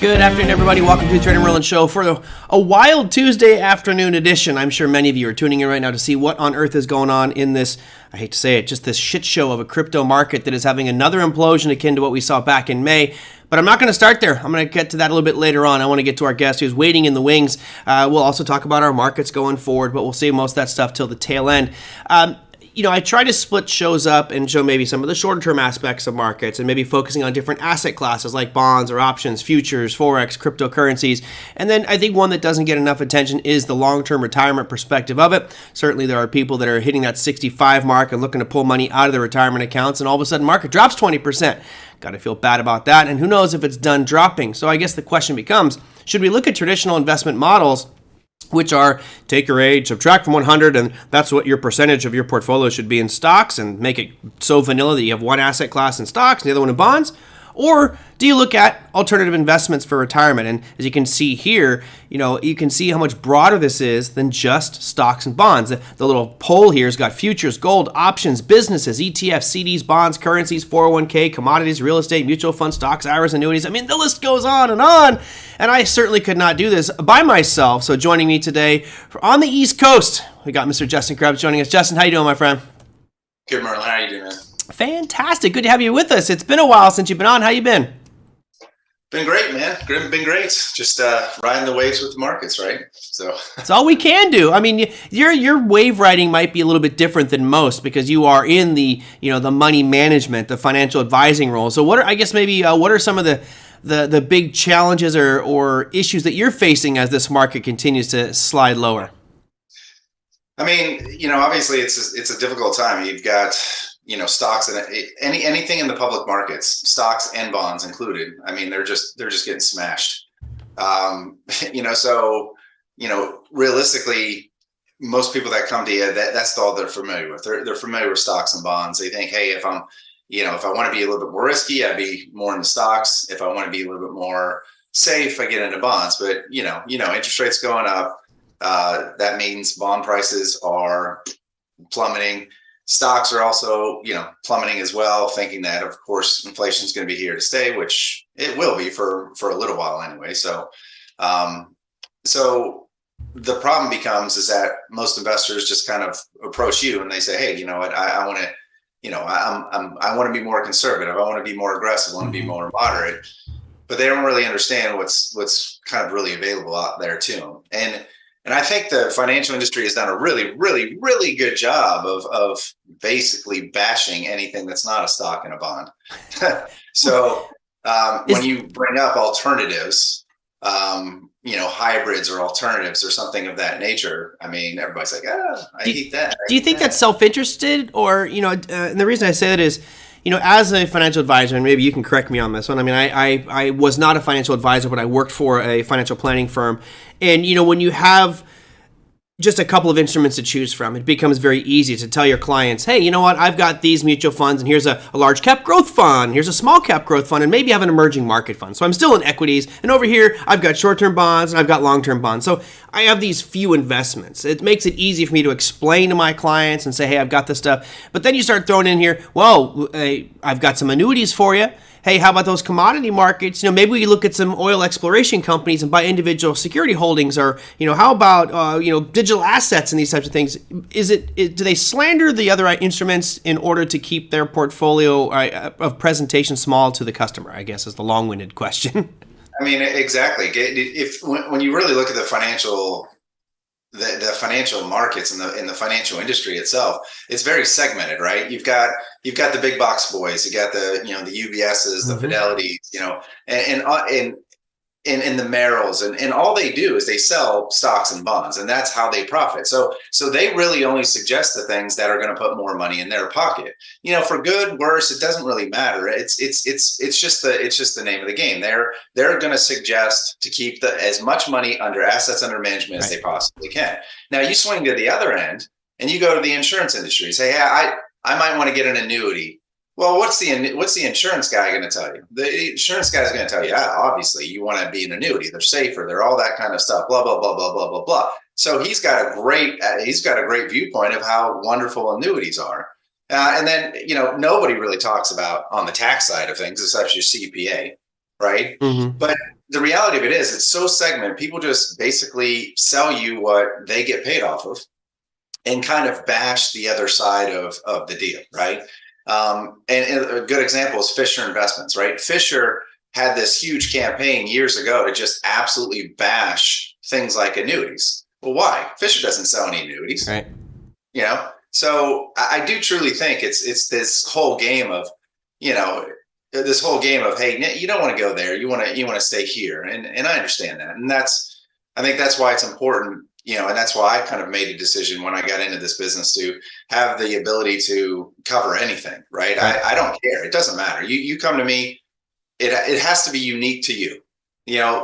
Good afternoon, everybody. Welcome to the TraderMerlin show for a wild Tuesday afternoon edition. I'm sure many of you are tuning in right now to see what on earth is going on in this, I hate to say it, just this shit show of a crypto market that is having another implosion akin to what we saw back in May. But I'm not going to start there. I'm going to get to that a little bit later on. I want to get to our guest who's waiting in the wings. We'll also talk about our markets going forward, but we'll save most of that stuff till the tail end. I try to split shows up and show maybe some of the shorter term aspects of markets and maybe focusing on different asset classes like bonds or options, futures, forex, cryptocurrencies. And then I think one that doesn't get enough attention is the long-term retirement perspective of it. Certainly there are people that are hitting that 65 mark and looking to pull money out of their retirement accounts, and all of a sudden market drops 20%. Got to feel bad about that, and who knows if it's done dropping. So I guess the question becomes, should we look at traditional investment models, which are take your age, subtract from 100, and that's what your percentage of your portfolio should be in stocks, and make it so vanilla that you have one asset class in stocks and the other one in bonds? Or do you look at alternative investments for retirement? And as you can see here, you can see how much broader this is than just stocks and bonds. The little poll here has got futures, gold, options, businesses, ETFs, CDs, bonds, currencies, 401k, commodities, real estate, mutual funds, stocks, IRAs, annuities. I mean, the list goes on. And I certainly could not do this by myself. So joining me today on the East Coast, we got Mr. Justin Krebs joining us. Justin, how you doing, my friend? Good, Merlin. How are you doing, man? Fantastic. Good to have you with us. It's been a while since you've been on. How you been? Been great, man. Been great. Just riding the waves with the markets, right? So that's all we can do. I mean, your wave riding might be a little bit different than most because you are in the the money management, the financial advising role. So what are some of the big challenges or issues that you're facing as this market continues to slide lower? I mean, obviously it's a difficult time. You've got, stocks and anything in the public markets, stocks and bonds included. I mean, they're just getting smashed. So realistically, most people that come to you, that's all they're familiar with. They're familiar with stocks and bonds. They think, hey, if I want to be a little bit more risky, I'd be more into stocks. If I want to be a little bit more safe, I get into bonds. But interest rates going up. That means bond prices are plummeting. Stocks are also, plummeting as well, thinking that, of course, inflation is going to be here to stay, which it will be for a little while anyway. So the problem becomes is that most investors just kind of approach you and they say, hey, you know what, I want to, I want to be more conservative. I want to be more aggressive. I want to be more moderate. But they don't really understand what's kind of really available out there to them. And I think the financial industry has done a really, really, really good job of basically bashing anything that's not a stock and a bond. So when you bring up alternatives, hybrids or alternatives or something of that nature, I mean, everybody's like, I hate that. Do you think that's self-interested, or and the reason I say that is, as a financial advisor, and maybe you can correct me on this one. I mean, I was not a financial advisor, but I worked for a financial planning firm. And, when you have just a couple of instruments to choose from, it becomes very easy to tell your clients, hey, you know what, I've got these mutual funds, and here's a large cap growth fund, here's a small cap growth fund, and maybe I have an emerging market fund. So I'm still in equities. And over here, I've got short-term bonds, and I've got long-term bonds. So I have these few investments. It makes it easy for me to explain to my clients and say, hey, I've got this stuff. But then you start throwing in here, well, I've got some annuities for you. Hey, how about those commodity markets? Maybe we look at some oil exploration companies and buy individual security holdings, or how about digital assets and these types of things. Do they slander the other instruments in order to keep their portfolio of presentation small to the customer? I guess is the long-winded question. I mean, exactly. When you really look at the financial markets and the financial industry itself, it's very segmented, right? You've got the big box boys, you got the UBSs, the Fidelities, and the Merrills, and all they do is they sell stocks and bonds, and that's how they profit. So they really only suggest the things that are going to put more money in their pocket. For good, worse, it doesn't really matter. It's just the name of the game. They're going to suggest to keep as much money under assets under management as they possibly can. Now you swing to the other end and you go to the insurance industry. Say, hey, I might want to get an annuity. Well, what's the insurance guy going to tell you? The insurance guy is going to tell you, obviously, you want to be an annuity. They're safer. They're all that kind of stuff. Blah blah blah blah blah blah blah. So he's got a great viewpoint of how wonderful annuities are. And then nobody really talks about on the tax side of things, except your CPA, right? Mm-hmm. But the reality of it is it's so segmented. People just basically sell you what they get paid off of and kind of bash the other side of the deal, right? And a good example is Fisher Investments, right? Fisher had this huge campaign years ago to just absolutely bash things like annuities. Well, why? Fisher doesn't sell any annuities, Right. So I do truly think it's this whole game of, this whole game of, hey, you don't want to go there, you want to stay here, and I understand that, and I think that's why it's important, and that's why I kind of made a decision when I got into this business to have the ability to cover anything, right? I don't care, it doesn't matter. You come to me. It has to be unique to you.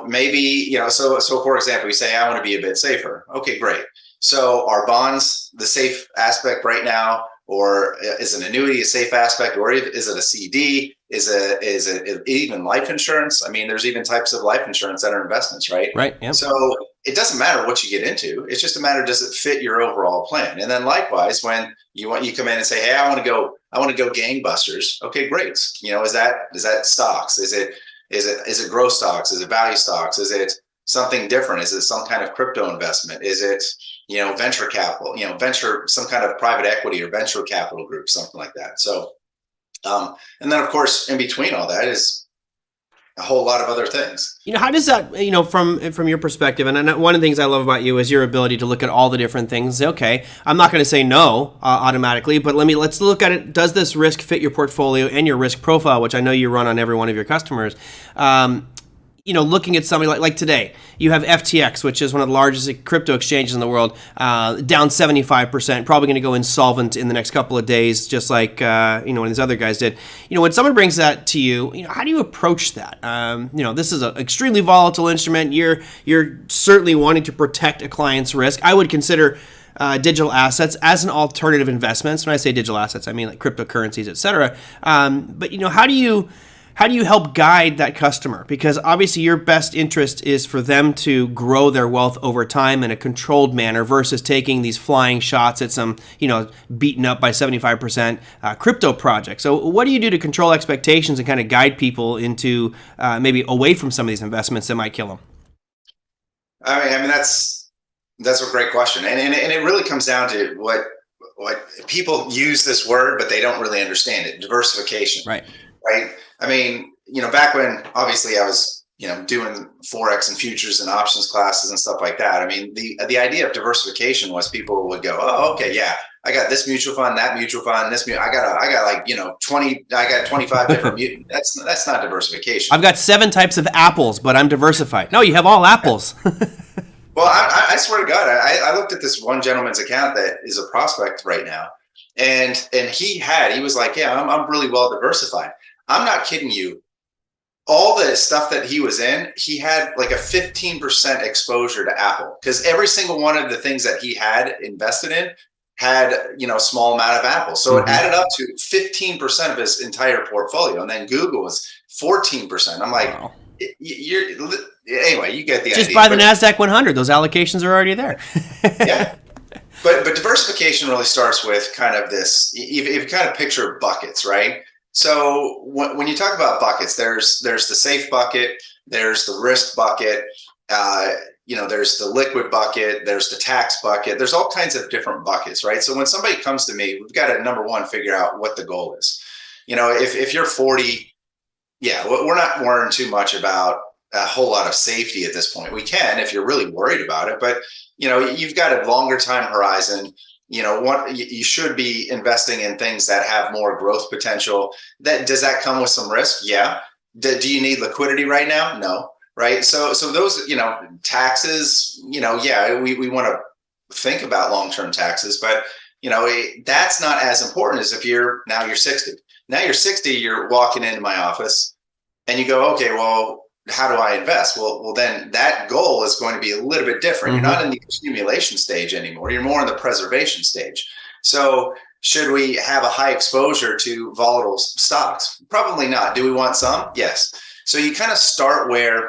Maybe, so for example, you say, I want to be a bit safer. Okay, great. So are bonds the safe aspect right now? Or is an annuity a safe aspect? Or is it a CD? Is it even life insurance? I mean, there's even types of life insurance that are investments, right? Right. Yep. So it doesn't matter what you get into. It's just a matter, does it fit your overall plan? And then likewise, when you come in and say, hey, I want to go gangbusters. Okay, great. Is that stocks? Is it growth stocks? Is it value stocks? Is it something different? Is it some kind of crypto investment? Is it, venture capital, some kind of private equity or venture capital group, something like that. So, and then of course, in between all that is a whole lot of other things. How does that, from your perspective, and one of the things I love about you is your ability to look at all the different things. Say, okay, I'm not going to say no automatically, but let's look at it. Does this risk fit your portfolio and your risk profile, which I know you run on every one of your customers? Looking at somebody like today, you have FTX, which is one of the largest crypto exchanges in the world, down 75%, probably going to go insolvent in the next couple of days, just like, when these other guys did. When someone brings that to you, how do you approach that? This is an extremely volatile instrument. You're certainly wanting to protect a client's risk. I would consider digital assets as an alternative investments. When I say digital assets, I mean like cryptocurrencies, et cetera. But how do you help guide that customer? Because obviously your best interest is for them to grow their wealth over time in a controlled manner versus taking these flying shots at some, beaten up by 75% crypto project. So what do you do to control expectations and kind of guide people into maybe away from some of these investments that might kill them? I mean that's a great question. And it really comes down to what people use this word, but they don't really understand it. Diversification. Right. I mean, back when obviously I was, doing Forex and futures and options classes and stuff like that. I mean, the idea of diversification was people would go, oh, okay, yeah, I got this mutual fund, that mutual fund, I got like, 20, I got 25 different, that's not diversification. I've got 7 types of apples, but I'm diversified. No, you have all apples. Well, I swear to God, I looked at this one gentleman's account that is a prospect right now. And he was like, yeah, I'm really well diversified. I'm not kidding you. All the stuff that he was in, he had like a 15% exposure to Apple because every single one of the things that he had invested in had, a small amount of Apple. So it added up to 15% of his entire portfolio. And then Google was 14%. I'm like, wow. Anyway, you get the idea. Just buy the NASDAQ 100. Those allocations are already there. Yeah. But diversification really starts with kind of this, if you kind of picture buckets, right? So when you talk about buckets, there's the safe bucket, there's the risk bucket, there's the liquid bucket, there's the tax bucket, there's all kinds of different buckets, right? So when somebody comes to me, we've got to, number one, figure out what the goal is. If you're 40, yeah, we're not worrying too much about a whole lot of safety at this point. We can if you're really worried about it, but you've got a longer time horizon. You should be investing in things that have more growth potential. Does that come with some risk? Yeah. Do you need liquidity right now? No. Right. So those, taxes, yeah, we want to think about long-term taxes, but that's not as important as if you're 60. Now you're 60, you're walking into my office and you go, okay, well, how do I invest? Well, then that goal is going to be a little bit different. Mm-hmm. You're not in the accumulation stage anymore. You're more in the preservation stage. So should we have a high exposure to volatile stocks? Probably not. Do we want some? Yes. So you kind of start with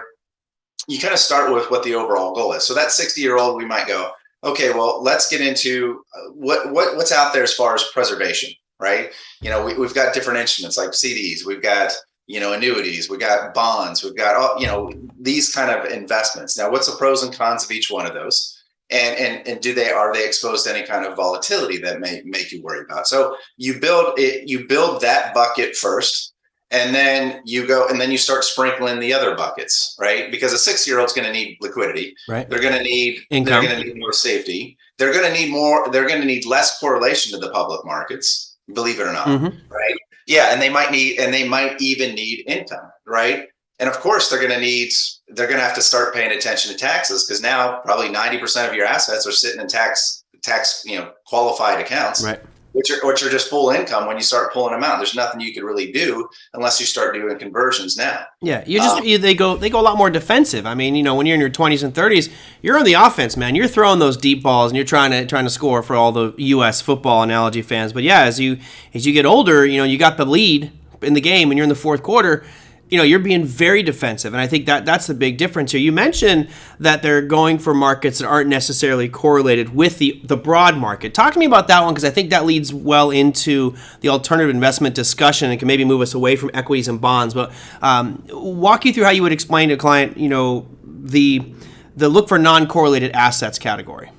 what the overall goal is. So that 60-year-old, we might go, okay, well, let's get into what's out there as far as preservation, right? We've got different instruments like CDs. We've got annuities, we got bonds, we've got all, these kind of investments. Now, what's the pros and cons of each one of those? And are they exposed to any kind of volatility that may make you worry about? So you build that bucket first, and then you start sprinkling the other buckets, right? Because a 6-year-old's going to need liquidity, right? They're going to need income. They're going to need more safety. They're going to need more. They're going to need less correlation to the public markets, believe it or not, right? Yeah, and they might even need income, right? And of course, they're going to have to start paying attention to taxes, because now probably 90% of your assets are sitting in tax qualified accounts, right? Which are just full income when you start pulling them out. There's nothing you can really do unless you start doing conversions now. Yeah, they go a lot more defensive. I mean, when you're in your 20s and 30s, you're on the offense, man. You're throwing those deep balls and you're trying to score for all the U.S. football analogy fans. But yeah, as you get older, you got the lead in the game and you're in the fourth quarter. You're being very defensive, and I think that's the big difference here. You mentioned that they're going for markets that aren't necessarily correlated with the broad market. Talk to me about that one, because I think that leads well into the alternative investment discussion and can maybe move us away from equities and bonds. But walk you through how you would explain to a client, the look for non-correlated assets category.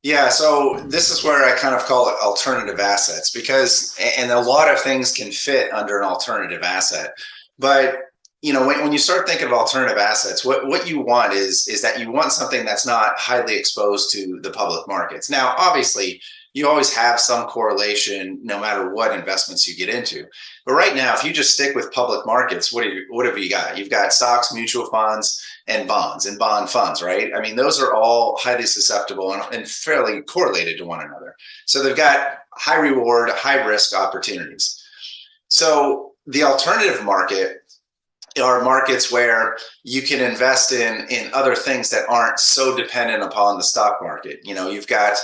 Yeah, so this is where I kind of call it alternative assets, because a lot of things can fit under an alternative asset. But when you start thinking of alternative assets, what you want is that you want something that's not highly exposed to the public markets. Now, obviously, you always have some correlation no matter what investments you get into. But right now, if you just stick with public markets, what have you got? You've got stocks, mutual funds, and bonds and bond funds, right? I mean, those are all highly susceptible and fairly correlated to one another. So they've got high reward, high risk opportunities. So the alternative market are markets where you can invest in other things that aren't so dependent upon the stock market. You've got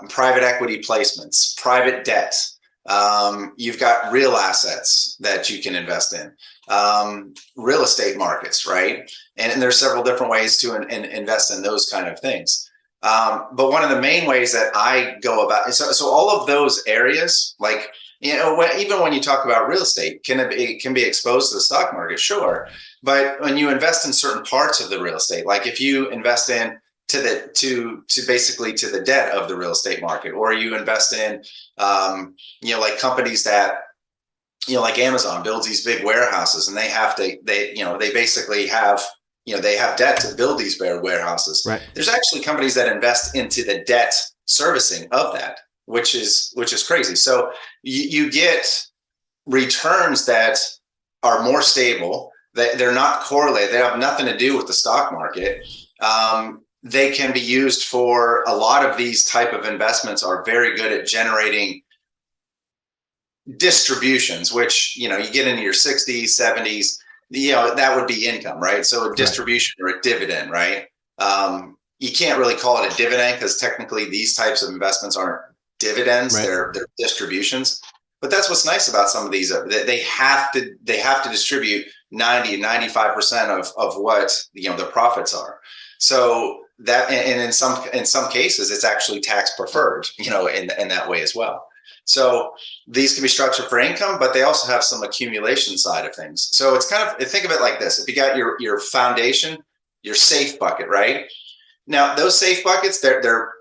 private equity placements, private debt. You've got real assets that you can invest in, real estate markets, right? And there's several different ways to invest in those kind of things. But one of the main ways that I go about, so all of those areas, like, even when you talk about real estate, it can be exposed to the stock market, sure. But when you invest in certain parts of the real estate, like if you invest in to basically to the debt of the real estate market, or you invest in, like companies that, like Amazon builds these big warehouses, and they basically have, they have debt to build these warehouses. Right. There's actually companies that invest into the debt servicing of that, which is crazy. So you get returns that are more stable, that they're not correlated, they have nothing to do with the stock market. They can be used for a lot of these type of investments are very good at generating distributions, which, you get into your 60s, 70s, that would be income, right? So a distribution or a dividend, right? You can't really call it a dividend because technically these types of investments aren't dividends, right. They're distributions. But that's what's nice about some of these. They have to distribute 90-95% of what the profits are. So that, and in some cases, it's actually tax preferred, in that way as well. So these can be structured for income, but they also have some accumulation side of things. So it's kind of, think of it like this: if you got your foundation, your safe bucket, right? Now those safe buckets, they're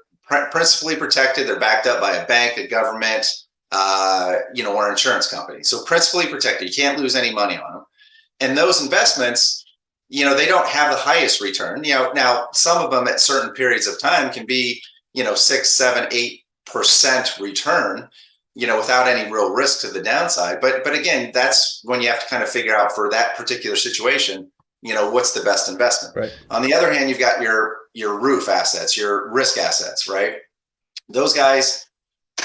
principally protected. They're backed up by a bank, a government, or insurance company. So principally protected. You can't lose any money on them. And those investments, they don't have the highest return. Now some of them at certain periods of time can be, 6, 7, 8% return, without any real risk to the downside. But again, that's when you have to kind of figure out for that particular situation, what's the best investment. Right. On the other hand, you've got your roof assets, your risk assets, right? Those guys,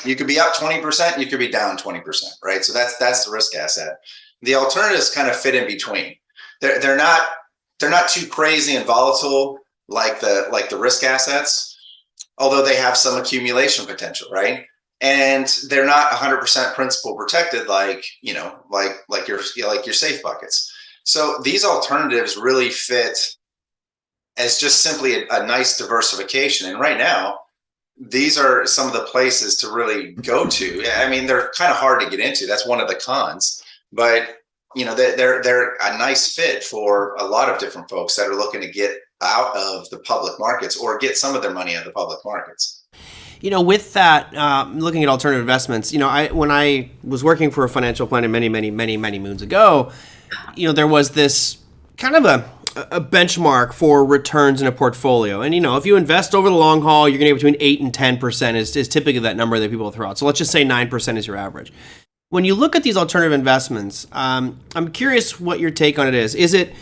you could be up 20%, you could be down 20%, right? So that's the risk asset. The alternatives kind of fit in between. They're not too crazy and volatile like the risk assets, although they have some accumulation potential, right? And they're not 100% principal protected like your safe buckets. So these alternatives really fit as just simply a nice diversification. And right now, these are some of the places to really go to. I mean, they're kind of hard to get into. That's one of the cons. But they're a nice fit for a lot of different folks that are looking to get out of the public markets or get some of their money out of the public markets. With that, looking at alternative investments, when I was working for a financial planner many moons ago, there was this kind of a benchmark for returns in a portfolio. And, if you invest over the long haul, you're going to get between 8 and 10% is typically that number that people throw out. So let's just say 9% is your average. When you look at these alternative investments, I'm curious what your take on it is. Is it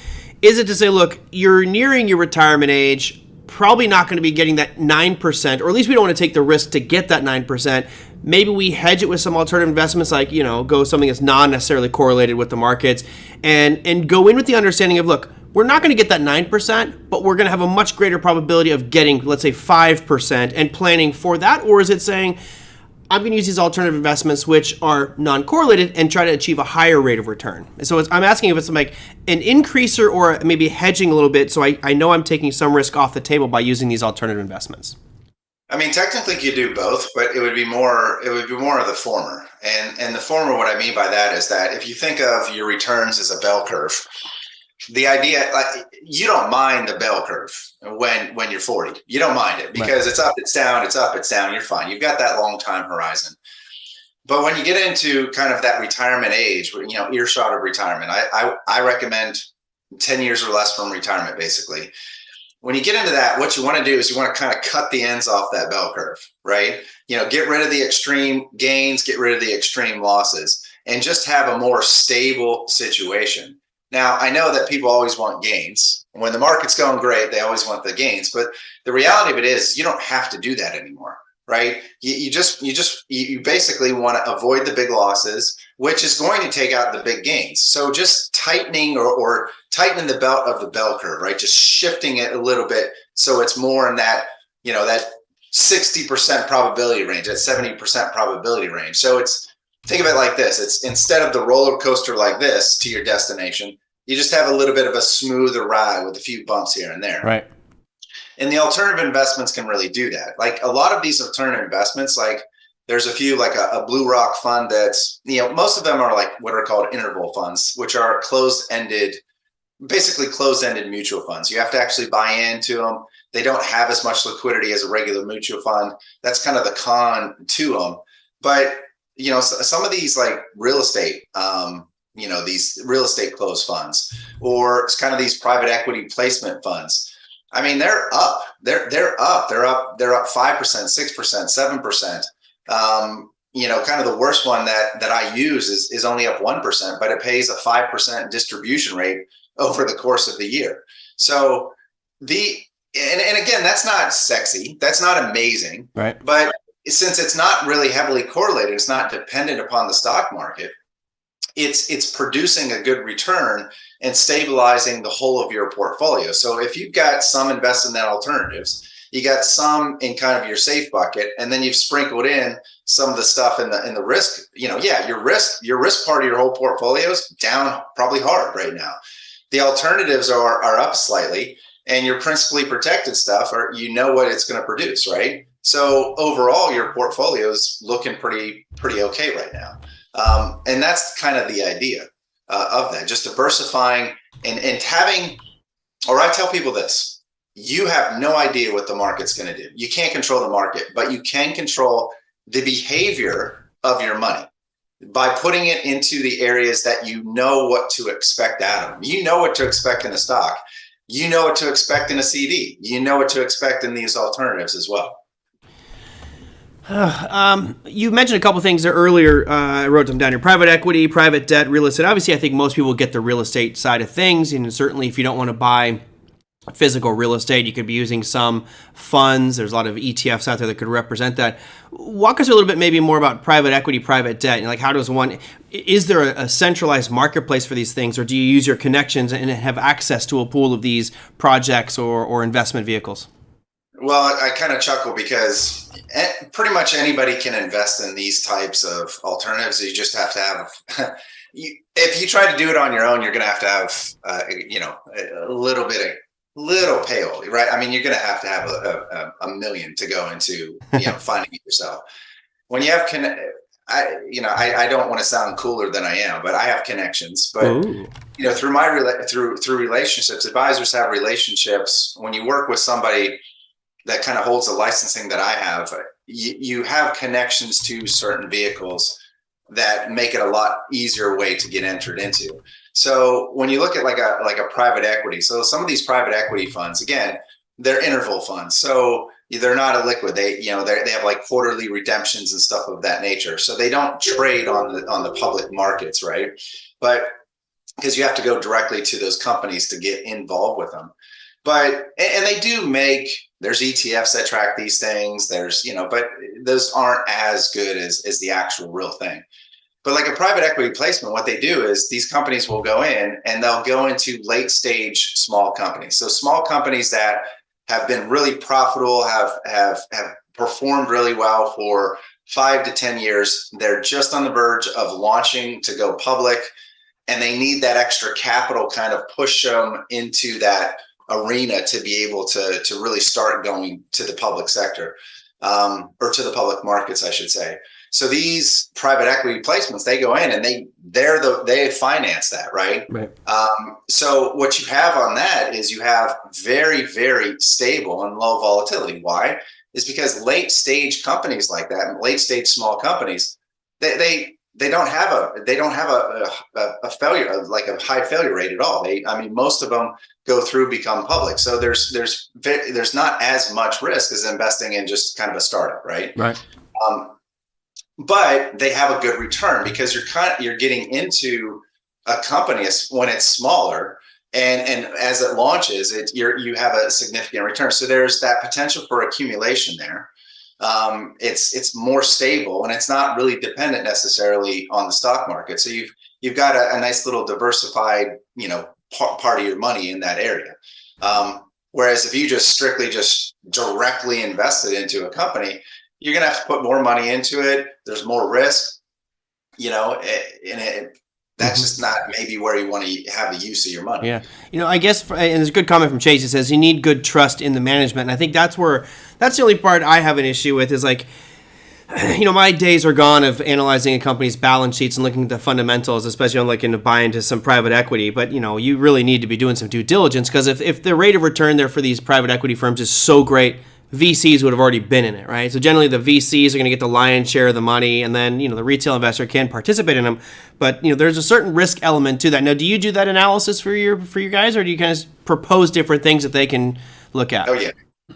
to say, look, you're nearing your retirement age, probably not going to be getting that 9%, or at least we don't want to take the risk to get that 9%. Maybe we hedge it with some alternative investments, like, go something that's not necessarily correlated with the markets, and go in with the understanding of, look, we're not going to get that 9%, but we're going to have a much greater probability of getting, let's say, 5% and planning for that? Or is it saying, I'm going to use these alternative investments, which are non-correlated, and try to achieve a higher rate of return? So I'm asking if it's like an increaser or maybe hedging a little bit, so I know I'm taking some risk off the table by using these alternative investments. I mean, technically you do both, but it would be more of the former. And the former, what I mean by that is that if you think of your returns as a bell curve, the idea, like, you don't mind the bell curve when you're 40. You don't mind it because It's up, it's down, it's up, it's down. You're fine. You've got that long time horizon. But when you get into kind of that retirement age, earshot of retirement, I recommend 10 years or less from retirement, basically. When you get into that, what you want to do is you want to kind of cut the ends off that bell curve, right? Get rid of the extreme gains, get rid of the extreme losses, and just have a more stable situation. Now, I know that people always want gains. When the market's going great, they always want the gains. But the reality of it is you don't have to do that anymore, right? You basically want to avoid the big losses, which is going to take out the big gains. So just tightening or tightening the belt of the bell curve, right? Just shifting it a little bit so it's more in that, that 60% probability range, that 70% probability range. So think of it like this. It's instead of the roller coaster like this to your destination, you just have a little bit of a smoother ride with a few bumps here and there. Right. And the alternative investments can really do that. Like a lot of these alternative investments, like there's a few, like a Blue Rock fund that's, most of them are like what are called interval funds, which are basically closed-ended mutual funds. You have to actually buy into them. They don't have as much liquidity as a regular mutual fund. That's kind of the con to them. But some of these like real estate, these real estate closed funds, or it's kind of these private equity placement funds. I mean, they're up. They're up. They're up 5%, 6%, 7%. Kind of the worst one that I use is only up 1%, but it pays a 5% distribution rate over the course of the year. So and again, that's not sexy. That's not amazing. Right. But since it's not really heavily correlated, it's not dependent upon the stock market, it's producing a good return and stabilizing the whole of your portfolio. So if you've got some invested in that alternatives, you got some in kind of your safe bucket, and then you've sprinkled in some of the stuff in the risk, your risk part of your whole portfolio is down probably hard right now. The alternatives are up slightly, and your principally protected stuff what it's going to produce, right? So overall, your portfolio is looking pretty okay right now. And that's kind of the idea of that, just diversifying and having, or I tell people this, you have no idea what the market's going to do. You can't control the market, but you can control the behavior of your money by putting it into the areas that you know what to expect out of them. You know what to expect in a stock. You know what to expect in a CD. You know what to expect in these alternatives as well. You mentioned a couple things there earlier. I wrote them down here: private equity, private debt, real estate. Obviously, I think most people get the real estate side of things, and certainly if you don't want to buy physical real estate, you could be using some funds. There's a lot of ETFs out there that could represent that. Walk us a little bit maybe more about private equity, private debt. Like, how does one, is there a centralized marketplace for these things, or do you use your connections and have access to a pool of these projects or investment vehicles? Well, I kind of chuckle because pretty much anybody can invest in these types of alternatives. You just have to have, if you try to do it on your own, you're going to have a little payroll, right? I mean, you're going to have a million to go into, finding it yourself. When you have I don't want to sound cooler than I am, but I have connections. But Ooh. through through relationships, advisors have relationships. When you work with somebody that kind of holds the licensing that I have, you have connections to certain vehicles that make it a lot easier way to get entered into. So when you look at like a private equity, so some of these private equity funds, again, they're interval funds. So they're not a liquid. They have like quarterly redemptions and stuff of that nature. So they don't trade on the public markets, right? But because you have to go directly to those companies to get involved with them. But and they do make, there's ETFs that track these things. There's but those aren't as good as the actual real thing. But like a private equity placement, what they do is these companies will go in and they'll go into late stage small companies. So small companies that have been really profitable, have performed really well for 5 to 10 years. They're just on the verge of launching to go public, and they need that extra capital kind of push them into that arena to be able to really start going to the public sector, or to the public markets, I should say. So these private equity placements, they go in and they finance that, right? Right. So what you have on that is you have very, very stable and low volatility. Why? Is because late stage companies like that, late stage small companies, they don't have a failure, like a high failure rate at all. Most of them go through, become public. So there's not as much risk as investing in just kind of a startup, right? Right. But they have a good return because you're getting into a company when it's smaller, and as it launches, you have a significant return. So there's that potential for accumulation there. It's more stable, and it's not really dependent necessarily on the stock market. So you've got a nice little diversified part of your money in that area. Whereas if you just strictly directly invested into a company, you're going to have to put more money into it. There's more risk, and that's just not maybe where you want to have the use of your money. Yeah. I guess, and there's a good comment from Chase. It says you need good trust in the management. And I think that's the only part I have an issue with is like, my days are gone of analyzing a company's balance sheets and looking at the fundamentals, especially on looking to buy into some private equity. But, you really need to be doing some due diligence, because if the rate of return there for these private equity firms is so great, VCs would have already been in it, right? So generally the VCs are going to get the lion's share of the money, and then, the retail investor can participate in them. But, there's a certain risk element to that. Now, do you do that analysis for your guys, or do you kind of propose different things that they can look at? Oh, yeah.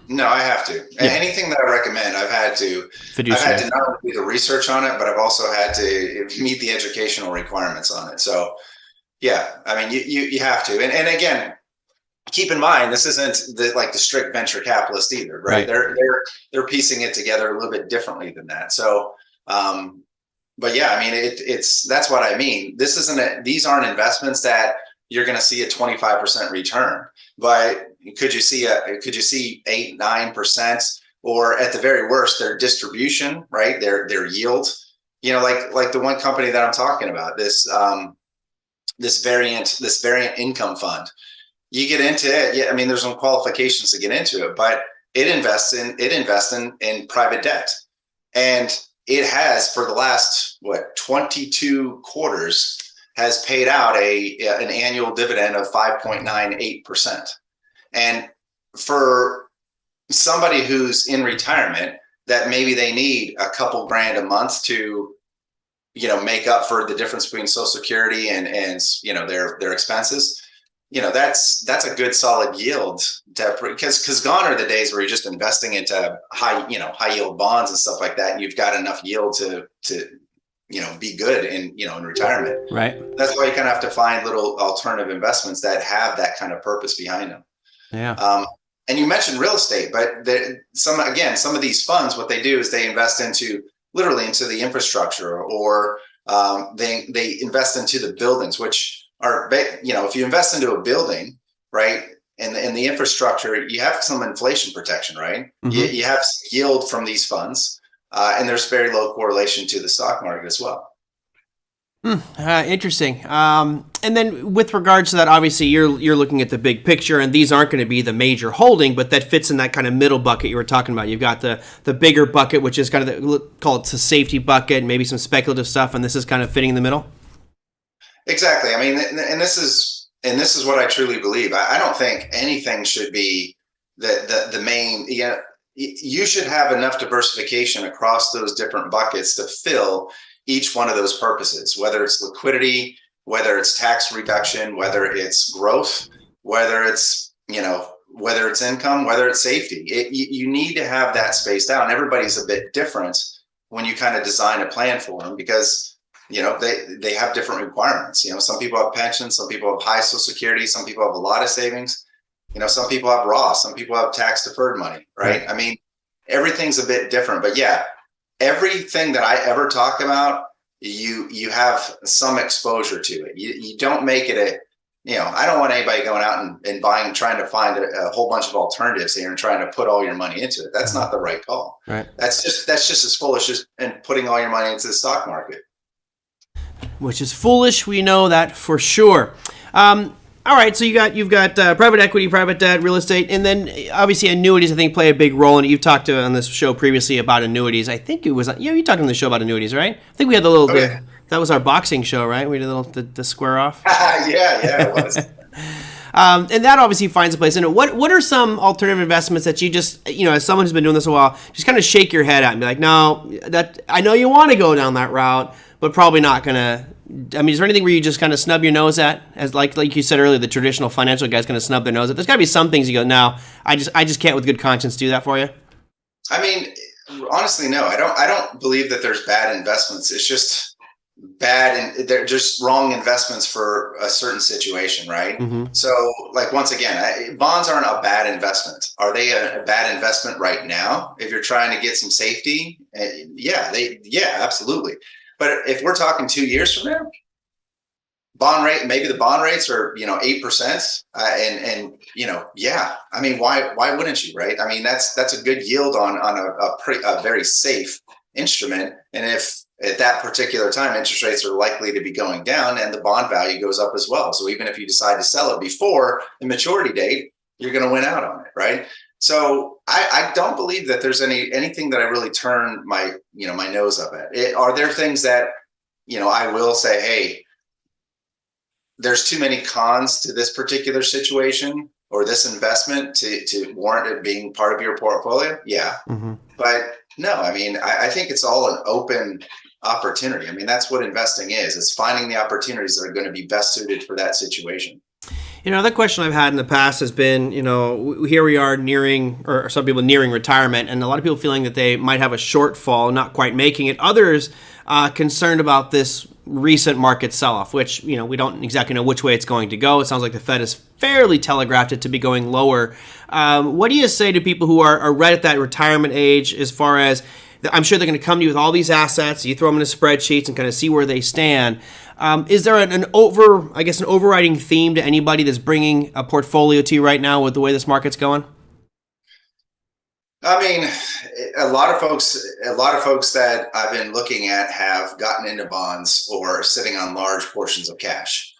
No, I have to. Yeah. Anything that I recommend, I've had to not only do the research on it, but I've also had to meet the educational requirements on it. So, yeah, you have to. And again, keep in mind, this isn't the strict venture capitalist either, right? They're piecing it together a little bit differently than that. So, but yeah, that's what I mean. These aren't investments that you're going to see a 25% return, but could you see 8-9%, or at the very worst, their distribution, right? Their yield, like the one company that I'm talking about, this variant income fund. You get into it. Yeah, there's some qualifications to get into it, but it invests in private debt, and it has, for the last 22 quarters, has paid out an annual dividend of 5.98%. And for somebody who's in retirement, that maybe they need a couple grand a month to make up for the difference between Social Security and their expenses. That's a good solid yield, because gone are the days where you're just investing into high yield bonds and stuff like that, and you've got enough yield to be good in retirement. Right. That's why you kind of have to find little alternative investments that have that kind of purpose behind them. Yeah. And you mentioned real estate, but some of these funds, what they do is they invest literally into the infrastructure, or they invest into the buildings, which are, if you invest into a building, right, and the infrastructure, you have some inflation protection, right? Mm-hmm. You have yield from these funds, and there's very low correlation to the stock market as well. Interesting. And then with regards to that, obviously you're looking at the big picture, and these aren't going to be the major holding, but that fits in that kind of middle bucket you were talking about. You've got the bigger bucket, which is kind of call it the safety bucket, maybe some speculative stuff, and this is kind of fitting in the middle. Exactly. I mean, and this is what I truly believe. I don't think anything should be the main. Yeah, you should have enough diversification across those different buckets to fill each one of those purposes, whether it's liquidity, whether it's tax reduction, whether it's growth, whether it's, whether it's income, whether it's safety. You need to have that spaced out. And everybody's a bit different when you kind of design a plan for them, because they have different requirements. Some people have pensions, some people have high Social Security, some people have a lot of savings. Some people have Roth, some people have tax deferred money, right? I mean, everything's a bit different, but yeah, everything that I ever talk about, you have some exposure to it. You don't make it I don't want anybody going out and buying, trying to find a whole bunch of alternatives here and trying to put all your money into it. That's not the right call. Right. That's just as foolish as and putting all your money into the stock market. Which is foolish. We know that for sure. All right, so you've got private equity, private debt, real estate, and then obviously annuities, I think, play a big role in it. You've talked on this show previously about annuities. I think it was, you talked on the show about annuities, right? I think we had the little, that was our boxing show, right? We did a little, the square off. Yeah, it was. And that obviously finds a place in it. What are some alternative investments that you just, as someone who's been doing this a while, just kind of shake your head at and be like, no, that I know you want to go down that route, but probably not going to. I mean, is there anything where you just kind of snub your nose at, as like you said earlier, the traditional financial guy's going to snub their nose at? There's got to be some things you go, no, I just can't with good conscience do that for you. I mean, honestly, no, I don't believe that there's bad investments. It's just bad, and they're just wrong investments for a certain situation, right? Mm-hmm. So, like, once again, bonds aren't a bad investment. Are they a bad investment right now? If you're trying to get some safety, yeah, absolutely. But if we're talking 2 years from now, maybe the bond rates are 8%, I mean, why wouldn't you, right? I mean, that's a good yield on a very safe instrument. And if at that particular time interest rates are likely to be going down, and the bond value goes up as well, so even if you decide to sell it before the maturity date, you're going to win out on it, right? So I don't believe that there's anything that I really turn my nose up at. Are there things that I will say, hey, there's too many cons to this particular situation or this investment to warrant it being part of your portfolio? Yeah. Mm-hmm. But no, I mean, I think it's all an open opportunity. I mean, that's what investing is. It's finding the opportunities that are going to be best suited for that situation. Another question I've had in the past has been, here we are nearing, or some people nearing retirement, and a lot of people feeling that they might have a shortfall, not quite making it. Others concerned about this recent market sell-off, which, we don't exactly know which way it's going to go. It sounds like the Fed has fairly telegraphed it to be going lower. What do you say to people who are right at that retirement age, as far as, I'm sure they're going to come to you with all these assets, you throw them into spreadsheets and kind of see where they stand. Is there an overriding theme to anybody that's bringing a portfolio to you right now with the way this market's going? I mean, a lot of folks that I've been looking at have gotten into bonds or sitting on large portions of cash.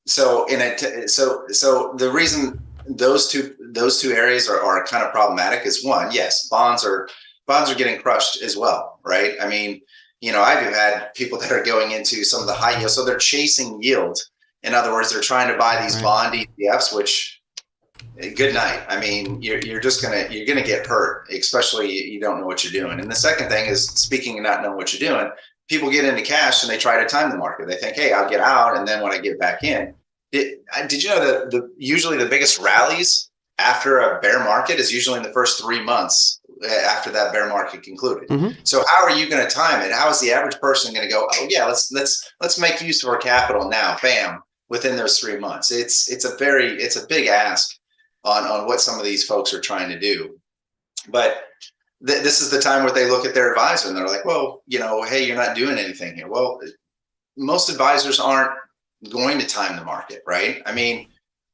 So the reason those two areas are kind of problematic is, one, yes, bonds are getting crushed as well, right? I mean, I've had people that are going into some of the high yield, so they're chasing yield. In other words, they're trying to buy these bond ETFs, which, good night. I mean, you're gonna get hurt, especially you don't know what you're doing. And the second thing is, speaking of not knowing what you're doing, people get into cash and they try to time the market. They think, hey, I'll get out, and then when I get back in, did you know that usually the biggest rallies after a bear market is usually in the first 3 months after that bear market concluded. Mm-hmm. So how are you going to time it? How is the average person going to go, oh yeah, let's make use of our capital now, bam, within those 3 months? It's a big ask on what some of these folks are trying to do. But this is the time where they look at their advisor and they're like, well, hey, you're not doing anything here. Well, most advisors aren't going to time the market, right? I mean,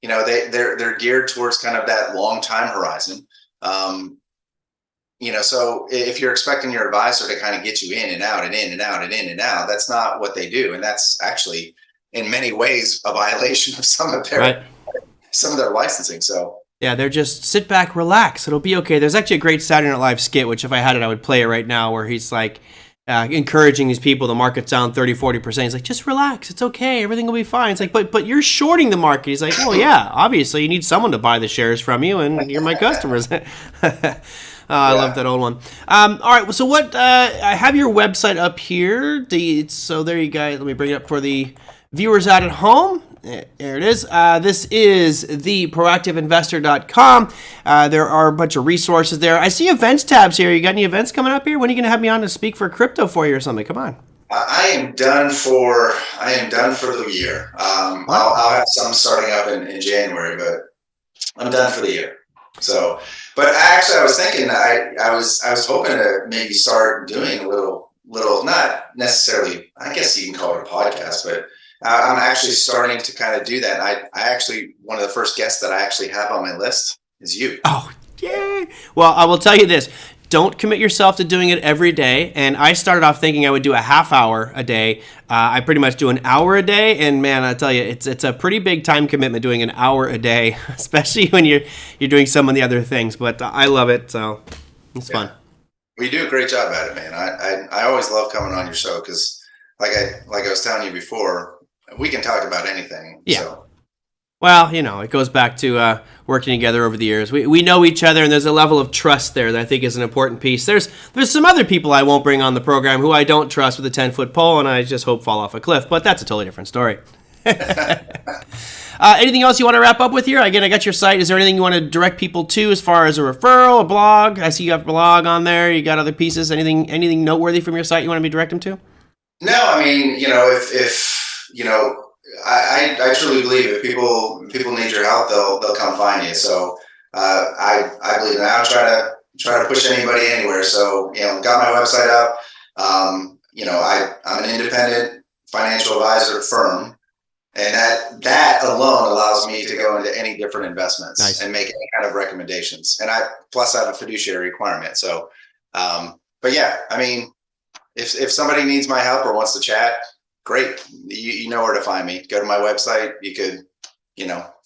they're geared towards kind of that long time horizon. So if you're expecting your advisor to kind of get you in and out and in and out and in and out, that's not what they do. And that's actually in many ways a violation of some of their licensing. So yeah, they're just sit back, relax. It'll be okay. There's actually a great Saturday Night Live skit, which if I had it, I would play it right now, where he's like encouraging these people. The market's down 30-40%. He's like, just relax. It's okay. Everything will be fine. It's like, but you're shorting the market. He's like, well, yeah, obviously you need someone to buy the shares from you, and you're my customers. I love that old one. All right. So what? I have your website up here. So there you go. Let me bring it up for the viewers out at home. There it is. This is theproactiveinvestor.com. There are a bunch of resources there. I see events tabs here. You got any events coming up here? When are you going to have me on to speak for crypto for you or something? Come on. I am done for the year. I'll have some starting up in January, but I'm done for the year. So, but actually, I was thinking, I was hoping to maybe start doing a little, not necessarily, I guess you can call it a podcast, but I'm actually starting to kind of do that. And I actually, one of the first guests that I actually have on my list is you. Oh, yay. Well, I will tell you this. Don't commit yourself to doing it every day. And I started off thinking I would do a half hour a day. I pretty much do an hour a day. And man, I tell you, it's a pretty big time commitment doing an hour a day, especially when you're doing some of the other things. But I love it. So it's fun. Well, you do a great job at it, man. I always love coming on your show because like I was telling you before, we can talk about anything. Yeah. So. Well, it goes back to working together over the years. We know each other, and there's a level of trust there that I think is an important piece. There's some other people I won't bring on the program who I don't trust with a 10-foot pole, and I just hope fall off a cliff. But that's a totally different story. Anything else you want to wrap up with here? Again, I got your site. Is there anything you want to direct people to as far as a referral, a blog? I see you have a blog on there. You got other pieces. Anything noteworthy from your site you want me to direct them to? No, I mean, if I truly believe if people need your help, they'll come find you. So I believe in that. I'll try to push anybody anywhere. So got my website up. I'm an independent financial advisor firm, and that alone allows me to go into any different investments and make any kind of recommendations. And I have a fiduciary requirement. So, but yeah, I mean, if somebody needs my help or wants to chat, great. You know where to find me. Go to my website. You could,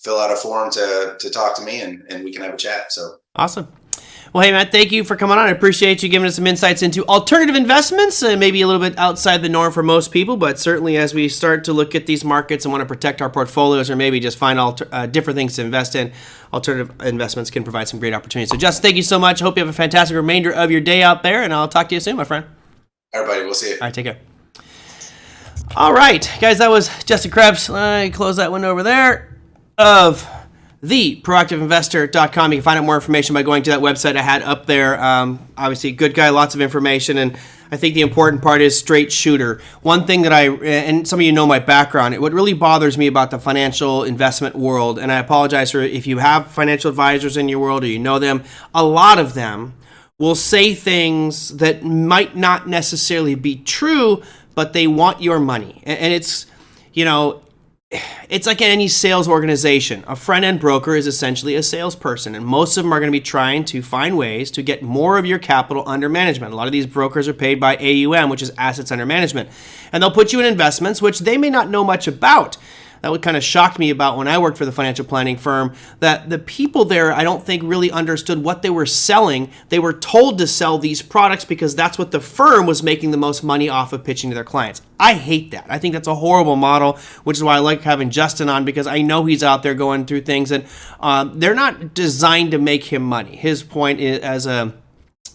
fill out a form to talk to me and we can have a chat. So awesome. Well, hey, Matt, thank you for coming on. I appreciate you giving us some insights into alternative investments, maybe a little bit outside the norm for most people, but certainly as we start to look at these markets and want to protect our portfolios or maybe just find different things to invest in, alternative investments can provide some great opportunities. So, Justin, thank you so much. Hope you have a fantastic remainder of your day out there, and I'll talk to you soon, my friend. Everybody, we'll see you. All right, take care. All right, guys, that was Justin Krebs. I close that window over there of theproactiveinvestor.com. You can find out more information by going to that website I had up there. Obviously, good guy, lots of information, and I think the important part is straight shooter. One thing that and some of you know my background, what really bothers me about the financial investment world, and I apologize for if you have financial advisors in your world or you know them, a lot of them will say things that might not necessarily be true, but they want your money. And it's, it's like in any sales organization. A front-end broker is essentially a salesperson, and most of them are going to be trying to find ways to get more of your capital under management. A lot of these brokers are paid by AUM, which is assets under management. And they'll put you in investments, which they may not know much about. That what kind of shocked me about when I worked for the financial planning firm, that the people there, I don't think really understood what they were selling. They were told to sell these products because that's what the firm was making the most money off of pitching to their clients. I hate that. I think that's a horrible model, which is why I like having Justin on, because I know he's out there going through things and they're not designed to make him money. His point is,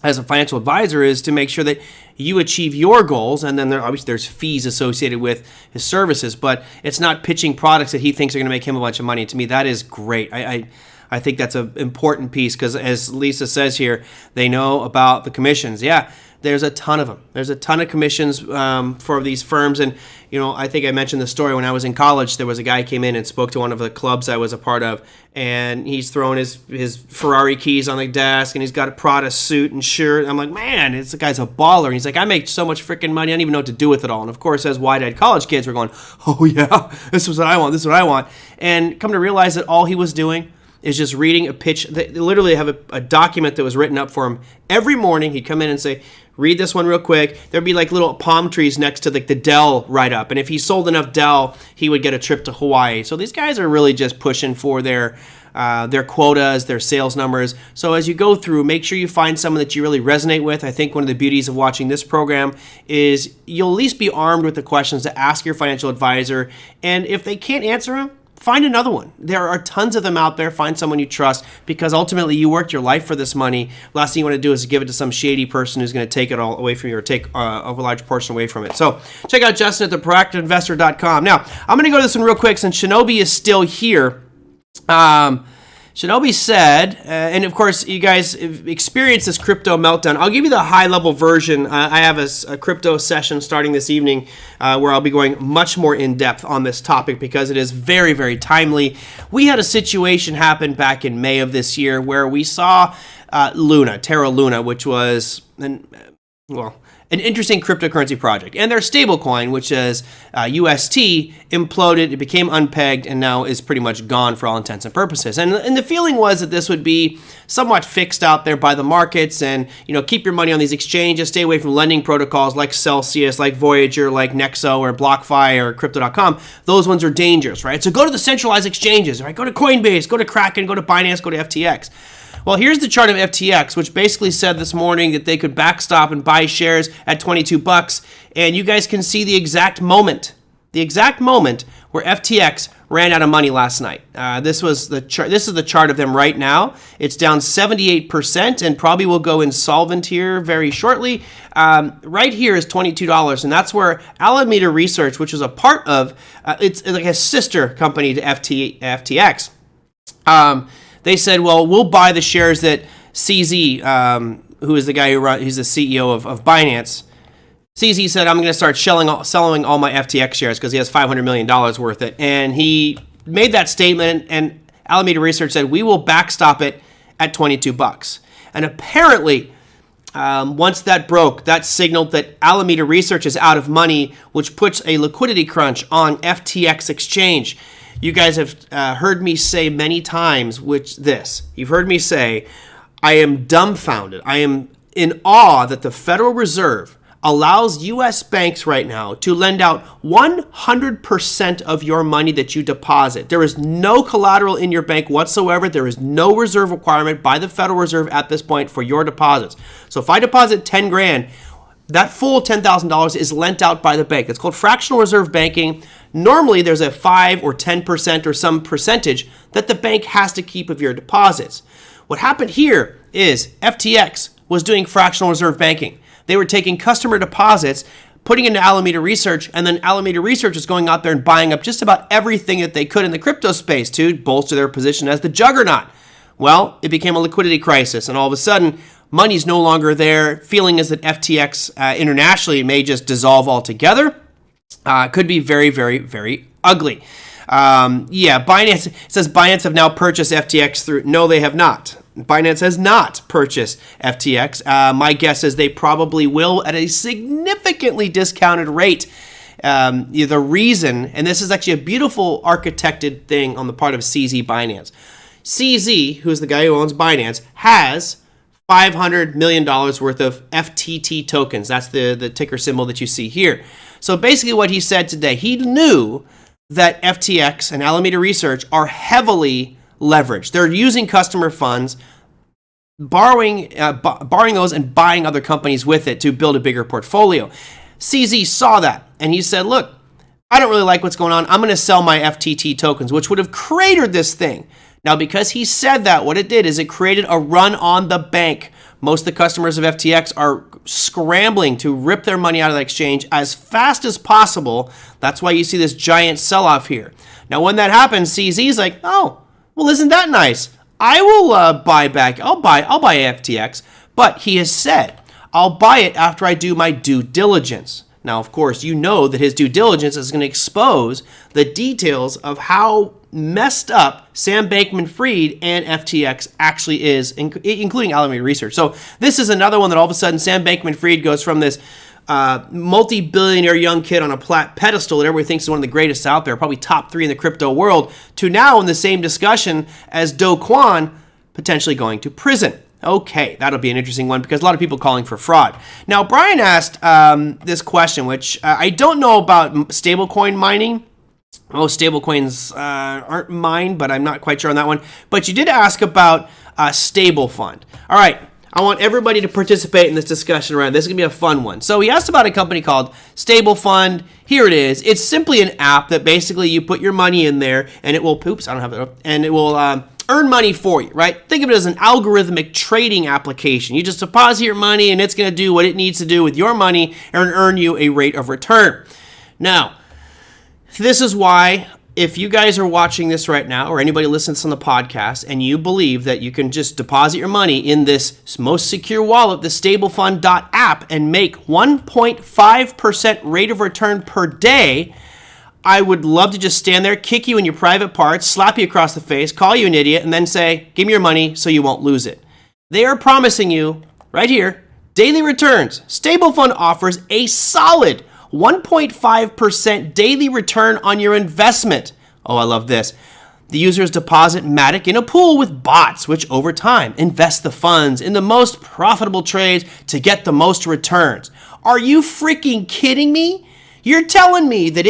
as a financial advisor, is to make sure that you achieve your goals, and then there's fees associated with his services, but it's not pitching products that he thinks are going to make him a bunch of money. To me, that is great. I think that's an important piece because, as Lisa says here, they know about the commissions. Yeah, there's a ton of them. There's a ton of commissions for these firms. And, I think I mentioned the story when I was in college. There was a guy who came in and spoke to one of the clubs I was a part of, and he's throwing his Ferrari keys on the desk, and he's got a Prada suit and shirt. I'm like, man, this guy's a baller. And he's like, I make so much freaking money, I don't even know what to do with it all. And, of course, as wide-eyed college kids, we're going, oh, yeah, this is what I want, this is what I want. And come to realize that all he was doing is just reading a pitch. They literally have a document that was written up for him every morning. He'd come in and say, read this one real quick. There'd be like little palm trees next to like the Dell write-up. And if he sold enough Dell, he would get a trip to Hawaii. So these guys are really just pushing for their quotas, their sales numbers. So as you go through, make sure you find someone that you really resonate with. I think one of the beauties of watching this program is you'll at least be armed with the questions to ask your financial advisor. And if they can't answer them, find another one. There are tons of them out there. Find someone you trust, because ultimately you worked your life for this money. Last thing you want to do is give it to some shady person who's going to take it all away from you, or take a large portion away from it. So check out Justin at theproactiveinvestor.com. Now, I'm going to go to this one real quick since Shinobi is still here. Shinobi said, and of course you guys experienced this crypto meltdown. I'll give you the high level version. I have a crypto session starting this evening where I'll be going much more in depth on this topic because it is very, very timely. We had a situation happen back in May of this year where we saw Terra Luna, which was an interesting cryptocurrency project, and their stablecoin, which is UST, imploded. It became unpegged and now is pretty much gone for all intents and purposes. And the feeling was that this would be somewhat fixed out there by the markets, and keep your money on these exchanges, stay away from lending protocols like Celsius, like Voyager, like Nexo or BlockFi or Crypto.com. Those ones are dangerous, right? So go to the centralized exchanges, right? Go to Coinbase, go to Kraken, go to Binance, go to FTX. Well, here's the chart of FTX, which basically said this morning that they could backstop and buy shares at $22, and you guys can see the exact moment where FTX ran out of money last night. This was the chart. This is the chart of them right now. It's down 78% and probably will go insolvent here very shortly. Right here is $22, and that's where Alameda Research, which is a part of, it's like a sister company to FTX. They said, well, we'll buy the shares that CZ, who is the guy who's the CEO of Binance. CZ said, I'm going to start selling all my FTX shares because he has $500 million worth it. And he made that statement, and Alameda Research said, we will backstop it at $22. And apparently, once that broke, that signaled that Alameda Research is out of money, which puts a liquidity crunch on FTX exchange. You guys have heard me say many times, you've heard me say, I am dumbfounded. I am in awe that the Federal Reserve allows U.S. banks right now to lend out 100% of your money that you deposit. There is no collateral in your bank whatsoever. There is no reserve requirement by the Federal Reserve at this point for your deposits. So if I deposit 10 grand, that full $10,000 is lent out by the bank. It's called fractional reserve banking. Normally, there's a 5 or 10% or some percentage that the bank has to keep of your deposits. What happened here is FTX was doing fractional reserve banking. They were taking customer deposits, putting into Alameda Research, and then Alameda Research is going out there and buying up just about everything that they could in the crypto space to bolster their position as the juggernaut. Well, it became a liquidity crisis, and all of a sudden, money's no longer there. Feeling is that FTX internationally may just dissolve altogether. Could be very, very, very ugly. Binance, it says Binance have now purchased FTX through. No, they have not. Binance has not purchased FTX. My guess is they probably will at a significantly discounted rate. The reason, and this is actually a beautiful architected thing on the part of CZ Binance. CZ, who's the guy who owns Binance, has $500 million worth of FTT tokens. That's the ticker symbol that you see here. So basically what he said today, he knew that FTX and Alameda Research are heavily leveraged. They're using customer funds, borrowing those and buying other companies with it to build a bigger portfolio. CZ saw that, and he said, look, I don't really like what's going on. I'm going to sell my FTT tokens, which would have cratered this thing. Now, because he said that, what it did is it created a run on the bank. Most of the customers of FTX are scrambling to rip their money out of the exchange as fast as possible. That's why you see this giant sell-off here. Now, when that happens, CZ's like, oh, well, isn't that nice? I will buy back. I'll buy FTX. But he has said, I'll buy it after I do my due diligence. Now, of course, you know that his due diligence is going to expose the details of how messed up Sam Bankman-Fried and FTX actually is, including Alameda Research. So this is another one that all of a sudden Sam Bankman-Fried goes from this multi-billionaire young kid on a pedestal that everybody thinks is one of the greatest out there, probably top 3 in the crypto world, to now in the same discussion as Do Kwon potentially going to prison. Okay, that'll be an interesting one because a lot of people calling for fraud. Now, Brian asked this question, which I don't know about stablecoin mining. Most stablecoins aren't mined, but I'm not quite sure on that one. But you did ask about stable fund. All right, I want everybody to participate in this discussion around. This is going to be a fun one. So he asked about a company called Stable Fund. Here it is. It's simply an app that basically you put your money in there and it will, oops, I don't have it up, and it will earn money for you, right? Think of it as an algorithmic trading application. You just deposit your money and it's going to do what it needs to do with your money and earn you a rate of return. Now, this is why if you guys are watching this right now or anybody listens on the podcast and you believe that you can just deposit your money in this most secure wallet, the stablefund.app, and make 1.5% rate of return per day, I would love to just stand there, kick you in your private parts, slap you across the face, call you an idiot, and then say, give me your money so you won't lose it. They are promising you, right here, daily returns. StableFund offers a solid 1.5% daily return on your investment. Oh, I love this. The users deposit Matic in a pool with bots, which over time invest the funds in the most profitable trades to get the most returns. Are you freaking kidding me? You're telling me that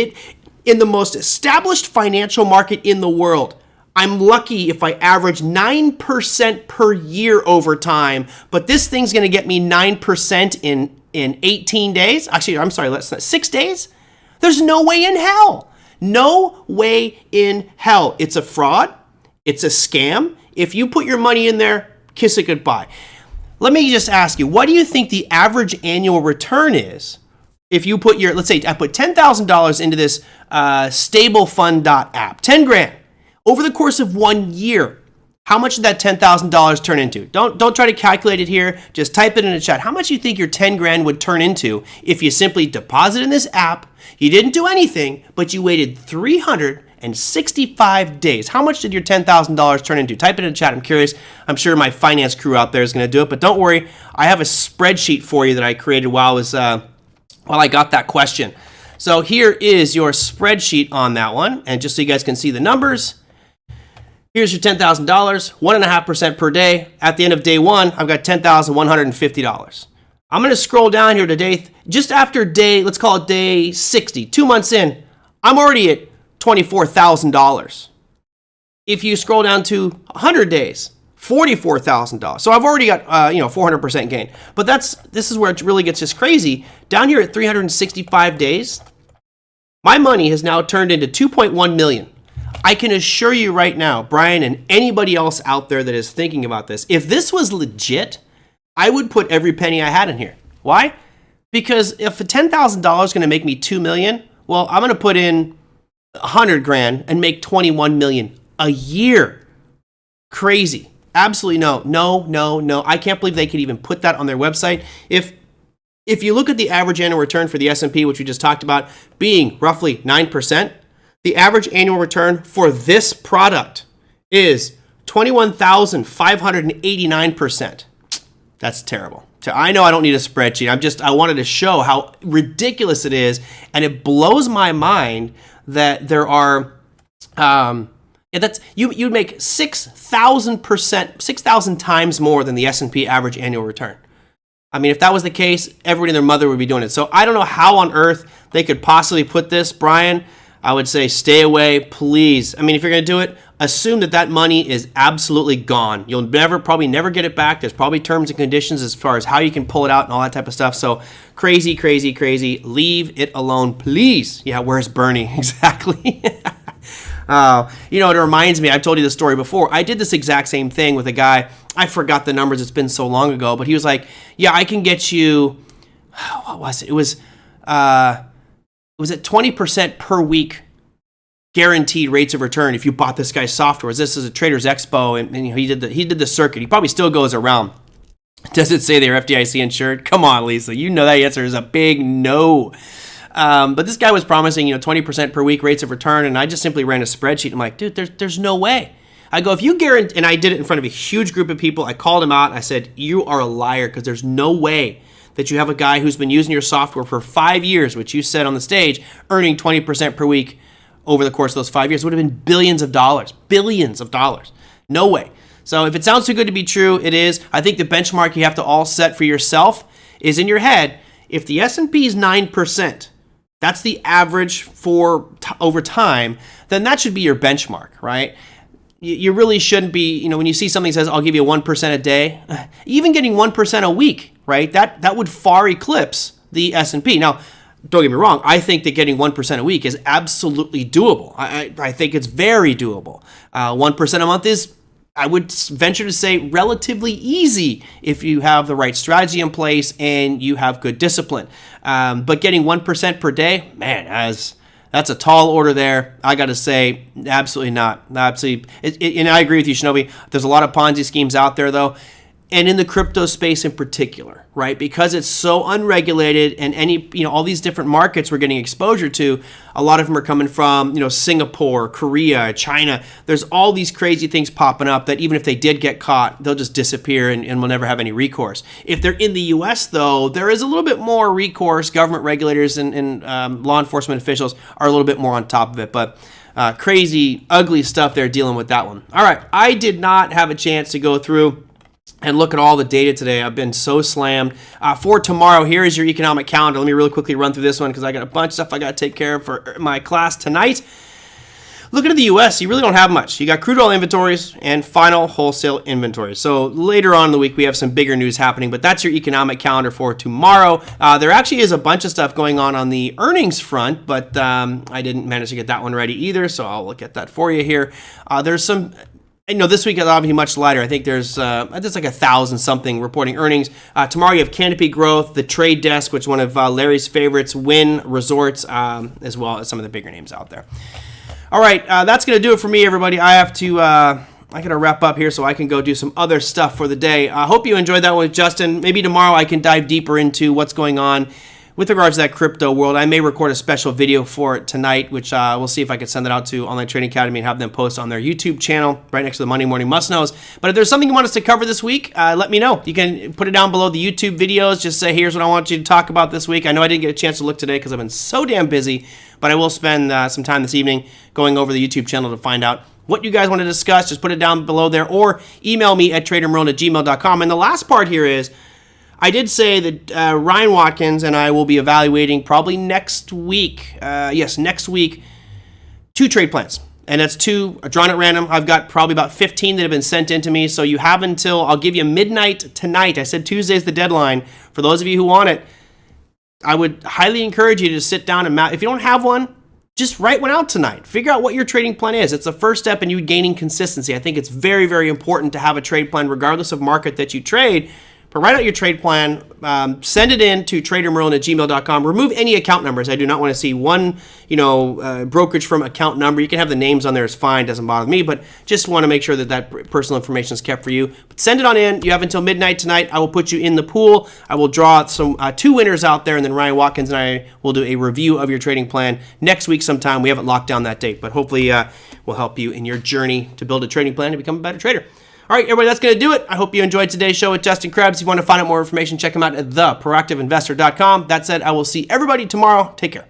in the most established financial market in the world, I'm lucky if I average 9% per year over time, but this thing's going to get me 9% in 18 days? Actually, I'm sorry, 6 days? There's no way in hell. No way in hell. It's a fraud. It's a scam. If you put your money in there, kiss it goodbye. Let me just ask you, what do you think the average annual return is if you put let's say I put $10,000 into this stablefund.app, 10 grand, over the course of 1 year, how much did that $10,000 turn into? Don't try to calculate it here. Just type it in the chat. How much do you think your 10 grand would turn into if you simply deposit in this app, you didn't do anything, but you waited 365 days? How much did your $10,000 turn into? Type it in the chat. I'm curious. I'm sure my finance crew out there is going to do it, but don't worry. I have a spreadsheet for you that I created while I got that question. So here is your spreadsheet on that one. And just so you guys can see the numbers, here's your $10,000, 1.5% per day. At the end of day one, I've got $10,150. I'm going to scroll down here to just after let's call it day 60, 2 months in, I'm already at $24,000. If you scroll down to 100 days, $44,000. So I've already got 400% gain. But this is where it really gets just crazy. Down here at 365 days, my money has now turned into 2.1 million. I can assure you right now, Brian and anybody else out there that is thinking about this, if this was legit, I would put every penny I had in here. Why? Because if $10,000 is going to make me 2 million, well, I'm going to put in 100 grand and make 21 million a year. Crazy. Absolutely no. I can't believe they could even put that on their website. If you look at the average annual return for the S&P, which we just talked about, being roughly 9%, the average annual return for this product is 21,589%. That's terrible. I know I don't need a spreadsheet. I wanted to show how ridiculous it is, and it blows my mind that there are you'd make 6,000 times more than the S&P average annual return. I mean, if that was the case, everybody and their mother would be doing it. So I don't know how on earth they could possibly put this, Brian. I would say stay away, please. I mean, if you're going to do it, assume that money is absolutely gone. You'll probably never get it back. There's probably terms and conditions as far as how you can pull it out and all that type of stuff. So crazy. Leave it alone, please. Yeah, where's Bernie? Exactly. It reminds me, I've told you this story before. I did this exact same thing with a guy. I forgot the numbers. It's been so long ago, but he was like, yeah, I can get you, what was it? It was at 20% per week guaranteed rates of return if you bought this guy's software. This is a Traders Expo, and he did the circuit. He probably still goes around. Does it say they're FDIC insured? Come on, Lisa. You know that answer is a big no. But this guy was promising 20% per week rates of return, and I just simply ran a spreadsheet. I'm like, dude, there's no way. I go, if you guarantee, and I did it in front of a huge group of people. I called him out. I said, you are a liar because there's no way that you have a guy who's been using your software for 5 years, which you said on the stage, earning 20% per week over the course of those 5 years. It would have been billions of dollars. Billions of dollars. No way. So if it sounds too good to be true, it is. I think the benchmark you have to all set for yourself is in your head. If the S&P is 9%, that's the average for over time, then that should be your benchmark, right? You really shouldn't be, when you see something that says, I'll give you 1% a day, even getting 1% a week, right? That would far eclipse the S&P. Now, don't get me wrong, I think that getting 1% a week is absolutely doable. I think it's very doable. 1% a month is, I would venture to say, relatively easy if you have the right strategy in place and you have good discipline. But getting 1% per day, man, that's a tall order there. I got to say, absolutely not. Absolutely. And I agree with you, Shinobi. There's a lot of Ponzi schemes out there, though. And in the crypto space in particular, right? Because it's so unregulated and all these different markets we're getting exposure to, a lot of them are coming from, Singapore, Korea, China. There's all these crazy things popping up that even if they did get caught, they'll just disappear and we'll never have any recourse. If they're in the US, though, there is a little bit more recourse. Government regulators and law enforcement officials are a little bit more on top of it. But crazy, ugly stuff they're dealing with that one. All right, I did not have a chance to go through and look at all the data today. I've been so slammed. For tomorrow, here is your economic calendar. Let me really quickly run through this one because I got a bunch of stuff I got to take care of for my class tonight. Looking at the U.S., you really don't have much. You got crude oil inventories and final wholesale inventories. So later on in the week, we have some bigger news happening, but that's your economic calendar for tomorrow. There actually is a bunch of stuff going on the earnings front, but I didn't manage to get that one ready either, so I'll look at that for you here. There's some... this week is obviously much lighter. I think there's like 1,000 something reporting earnings. Tomorrow you have Canopy Growth, the Trade Desk, which is one of Larry's favorites, Wynn Resorts, as well as some of the bigger names out there. All right, that's going to do it for me, everybody. I got to wrap up here so I can go do some other stuff for the day. I hope you enjoyed that one with Justin. Maybe tomorrow I can dive deeper into what's going on with regards to that crypto world. I may record a special video for it tonight, which we'll see if I can send it out to Online Trading Academy and have them post on their YouTube channel right next to the Monday Morning Must-Knows. But if there's something you want us to cover this week, let me know. You can put it down below the YouTube videos. Just say, here's what I want you to talk about this week. I know I didn't get a chance to look today because I've been so damn busy, but I will spend some time this evening going over the YouTube channel to find out what you guys want to discuss. Just put it down below there or email me at TraderMerlin@gmail.com. And the last part here is, I did say that Ryan Watkins and I will be evaluating probably next week, next week, 2 trade plans. And that's 2 drawn at random. I've got probably about 15 that have been sent in to me. So you have until, I'll give you midnight tonight. I said Tuesday is the deadline. For those of you who want it, I would highly encourage you to sit down and if you don't have one, just write one out tonight. Figure out what your trading plan is. It's the first step in you gaining consistency. I think it's very, very important to have a trade plan regardless of market that you trade. But write out your trade plan, send it in to TraderMerlin@gmail.com. Remove any account numbers. I do not want to see one, brokerage from account number. You can have the names on there, it's fine, doesn't bother me, but just want to make sure that personal information is kept for you. But send it on in. You have until midnight tonight. I will put you in the pool. I will draw some 2 winners out there, and then Ryan Watkins and I will do a review of your trading plan next week sometime. We haven't locked down that date, but hopefully we'll help you in your journey to build a trading plan to become a better trader. All right, everybody, that's going to do it. I hope you enjoyed today's show with Justin Krebs. If you want to find out more information, check him out at theproactiveinvestor.com. That said, I will see everybody tomorrow. Take care.